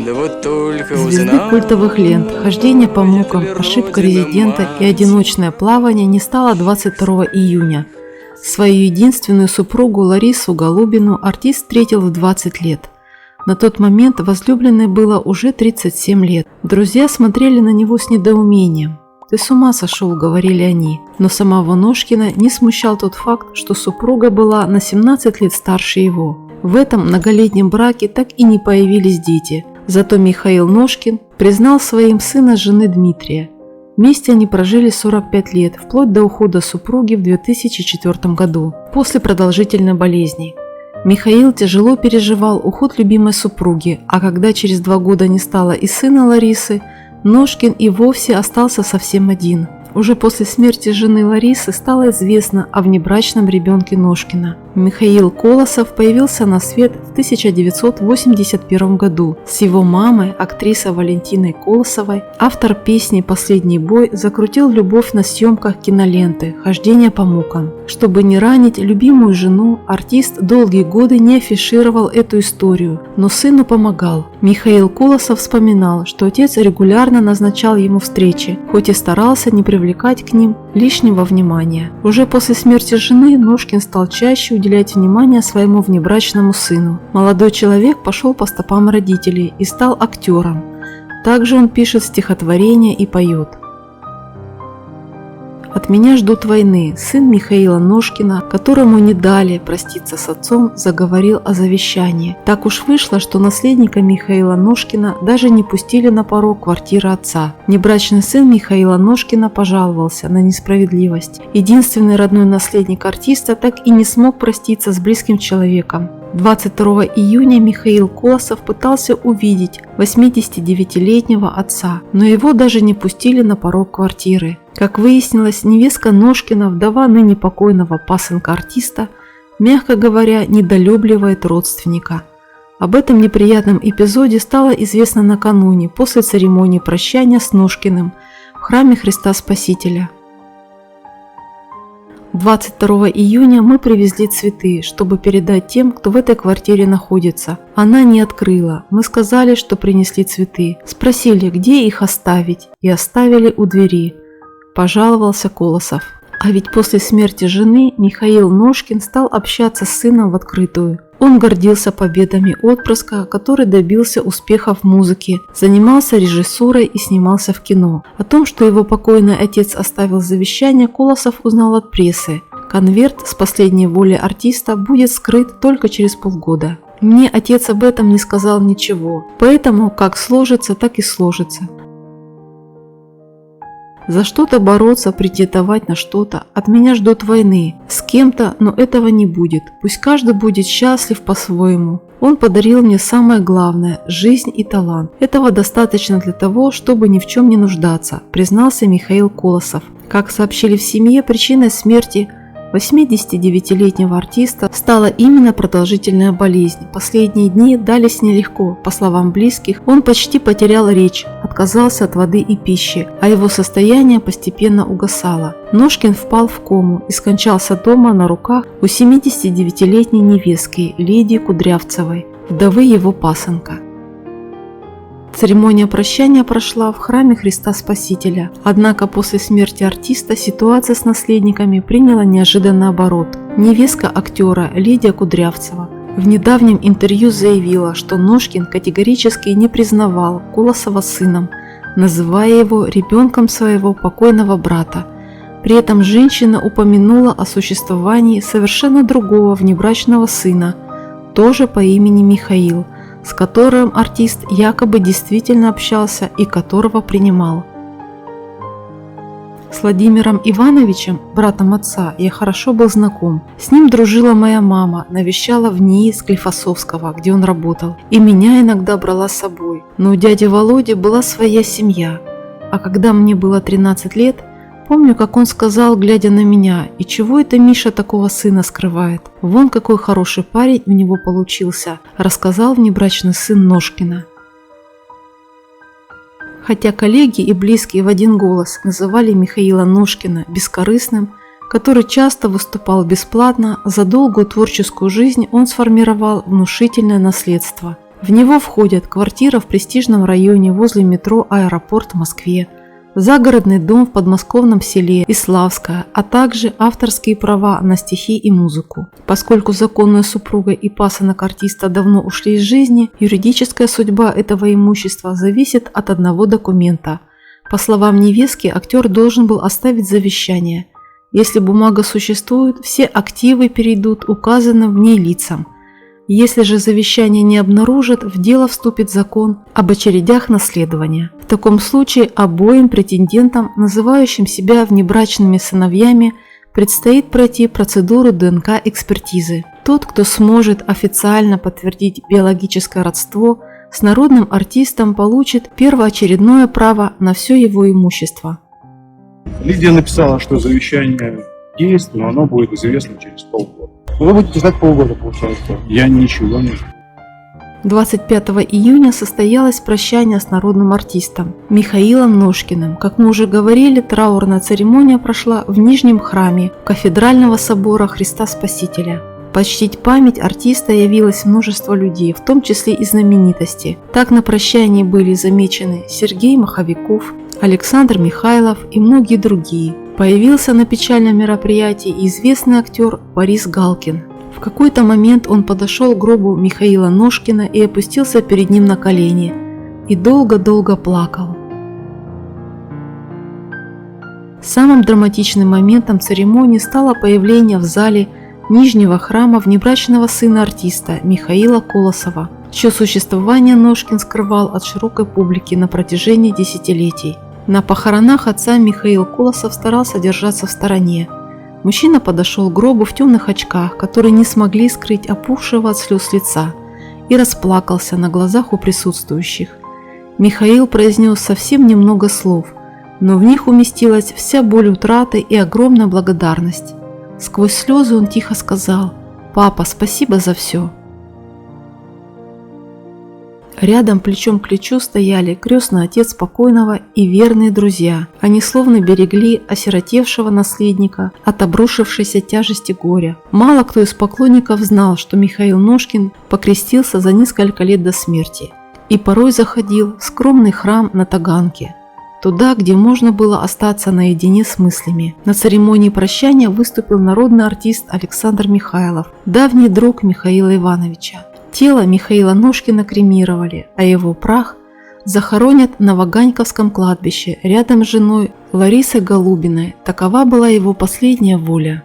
Да вот только Звезды культовых лент, хождение по мукам, ошибка резидента и одиночное плавание не стало 22 июня. Свою единственную супругу Ларису Голубину артист встретил в 20 лет. На тот момент возлюбленной было уже 37 лет. Друзья смотрели на него с недоумением. «Ты с ума сошел», — говорили они. Но самого Ножкина не смущал тот факт, что супруга была на 17 лет старше его. В этом многолетнем браке так и не появились дети. Зато Михаил Ножкин признал своим сына жены Дмитрия. Вместе они прожили 45 лет, вплоть до ухода супруги в 2004 году, после продолжительной болезни. Михаил тяжело переживал уход любимой супруги, а когда через 2 года не стало и сына Ларисы, Ножкин и вовсе остался совсем один. Уже после смерти жены Ларисы стало известно о внебрачном ребенке Ножкина. Михаил Колосов появился на свет в 1981 году. С его мамой, актрисой Валентиной Колосовой, автор песни «Последний бой» закрутил любовь на съемках киноленты «Хождение по мукам». Чтобы не ранить любимую жену, артист долгие годы не афишировал эту историю, но сыну помогал. Михаил Колосов вспоминал, что отец регулярно назначал ему встречи, хоть и старался не привлекать к ним лишнего внимания. Уже после смерти жены Ножкин стал чаще уделять внимание своему внебрачному сыну. Молодой человек пошел по стопам родителей и стал актером. Также он пишет стихотворения и поет. «От меня ждут войны» сын Михаила Ножкина, которому не дали проститься с отцом, заговорил о завещании. Так уж вышло, что наследника Михаила Ножкина даже не пустили на порог квартиры отца. Внебрачный сын Михаила Ножкина пожаловался на несправедливость. Единственный родной наследник артиста так и не смог проститься с близким человеком. 22 июня Михаил Колосов пытался увидеть 89-летнего отца, но его даже не пустили на порог квартиры. Как выяснилось, невестка Ножкина, вдова ныне покойного пасынка артиста, мягко говоря, недолюбливает родственника. Об этом неприятном эпизоде стало известно накануне, после церемонии прощания с Ножкиным в храме Христа Спасителя. 22 июня мы привезли цветы, чтобы передать тем, кто в этой квартире находится. Она не открыла. Мы сказали, что принесли цветы. Спросили, где их оставить, и оставили у двери. Пожаловался Колосов. А ведь после смерти жены Михаил Ножкин стал общаться с сыном в открытую. Он гордился победами отпрыска, который добился успеха в музыке, занимался режиссурой и снимался в кино. О том, что его покойный отец оставил завещание, Колосов узнал от прессы. Конверт с последней воли артиста будет скрыт только через полгода. Мне отец об этом не сказал ничего, поэтому как сложится, так и сложится. За что-то бороться, претендовать на что-то. От меня ждут войны. С кем-то, но этого не будет. Пусть каждый будет счастлив по-своему. Он подарил мне самое главное – жизнь и талант. Этого достаточно для того, чтобы ни в чем не нуждаться, признался Михаил Колосов. Как сообщили в семье, причиной смерти 89-летнего артиста стала именно продолжительная болезнь. Последние дни дались нелегко. По словам близких, он почти потерял речь, отказался от воды и пищи, а его состояние постепенно угасало. Ножкин впал в кому и скончался дома на руках у 79-летней невестки Лидии Кудрявцевой, вдовы его пасынка. Церемония прощания прошла в храме Христа Спасителя. Однако после смерти артиста ситуация с наследниками приняла неожиданный оборот. Невестка актера Лидия Кудрявцева в недавнем интервью заявила, что Ножкин категорически не признавал Колосова сыном, называя его ребенком своего покойного брата. При этом женщина упомянула о существовании совершенно другого внебрачного сына, тоже по имени Михаил, с которым артист якобы действительно общался и которого принимал. С Владимиром Ивановичем, братом отца, я хорошо был знаком. С ним дружила моя мама, навещала в НИИ Склифосовского, где он работал, и меня иногда брала с собой. Но у дяди Володи была своя семья. А когда мне было 13 лет, помню, как он сказал, глядя на меня: «И чего это Миша такого сына скрывает? Вон какой хороший парень у него получился», рассказал внебрачный сын Ножкина. Хотя коллеги и близкие в один голос называли Михаила Ножкина бескорыстным, который часто выступал бесплатно, за долгую творческую жизнь он сформировал внушительное наследство. В него входят квартира в престижном районе возле метро «Аэропорт» в Москве, загородный дом в подмосковном селе Иславское, а также авторские права на стихи и музыку. Поскольку законная супруга и пасынок артиста давно ушли из жизни, юридическая судьба этого имущества зависит от одного документа. По словам невестки, актер должен был оставить завещание. Если бумага существует, все активы перейдут указанным в ней лицам. Если же завещание не обнаружат, в дело вступит закон об очередях наследования. В таком случае обоим претендентам, называющим себя внебрачными сыновьями, предстоит пройти процедуру ДНК-экспертизы. Тот, кто сможет официально подтвердить биологическое родство с народным артистом, получит первоочередное право на все его имущество. Лидия написала, что завещание есть, но оно будет известно через полгода. Вы будете ждать полгода, получается? Я ничего не жду. 25 июня состоялось прощание с народным артистом Михаилом Ножкиным. Как мы уже говорили, траурная церемония прошла в Нижнем храме Кафедрального собора Христа Спасителя. Почтить память артиста явилось множество людей, в том числе и знаменитости. Так на прощании были замечены Сергей Маховиков, Александр Михайлов и многие другие. Появился на печальном мероприятии известный актер Борис Галкин. В какой-то момент он подошел к гробу Михаила Ножкина и опустился перед ним на колени. И долго-долго плакал. Самым драматичным моментом церемонии стало появление в зале Нижнего храма внебрачного сына артиста Михаила Колосова, чье существование Ножкин скрывал от широкой публики на протяжении десятилетий. На похоронах отца Михаил Колосов старался держаться в стороне. Мужчина подошел к гробу в темных очках, которые не смогли скрыть опухшего от слез лица, и расплакался на глазах у присутствующих. Михаил произнес совсем немного слов, но в них уместилась вся боль утраты и огромная благодарность. Сквозь слезы он тихо сказал: «Папа, спасибо за все». Рядом плечом к плечу стояли крестный отец покойного и верные друзья. Они словно берегли осиротевшего наследника от обрушившейся тяжести горя. Мало кто из поклонников знал, что Михаил Ножкин покрестился за несколько лет до смерти и порой заходил в скромный храм на Таганке, туда, где можно было остаться наедине с мыслями. На церемонии прощания выступил народный артист Александр Михайлов, давний друг Михаила Ивановича. Тело Михаила Ножкина кремировали, а его прах захоронят на Ваганьковском кладбище рядом с женой Ларисой Голубиной. Такова была его последняя воля.